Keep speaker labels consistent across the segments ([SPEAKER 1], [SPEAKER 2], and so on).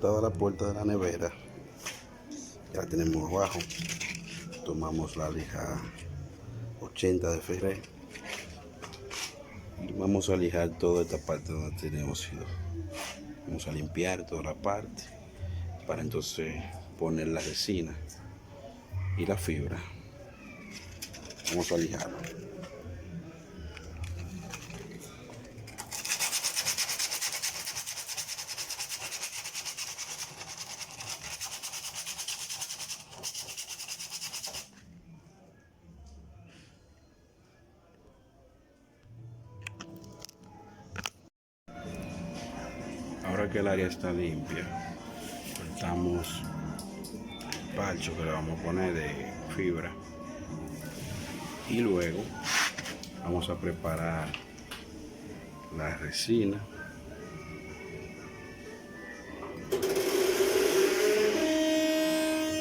[SPEAKER 1] montada a la puerta de la nevera. Ya la tenemos abajo. Tomamos la lija 80 de Ferré y vamos a lijar toda esta parte donde tenemos ido. Vamos a limpiar toda la parte para entonces poner la resina y la fibra. Vamos a lijarlo. Ahora que el área está limpia, cortamos el parcho que le vamos a poner de fibra y luego vamos a preparar la resina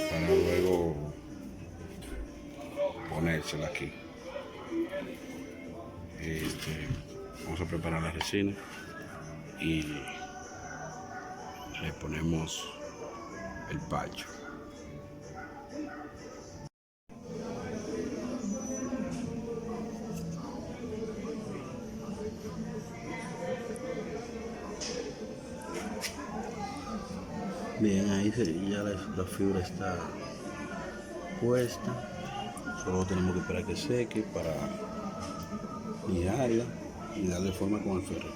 [SPEAKER 1] para luego ponérsela aquí. Vamos a preparar la resina y le ponemos el parcho. Bien, ahí ya la fibra está puesta. Solo tenemos que esperar que seque para lijarla y darle forma con el ferro.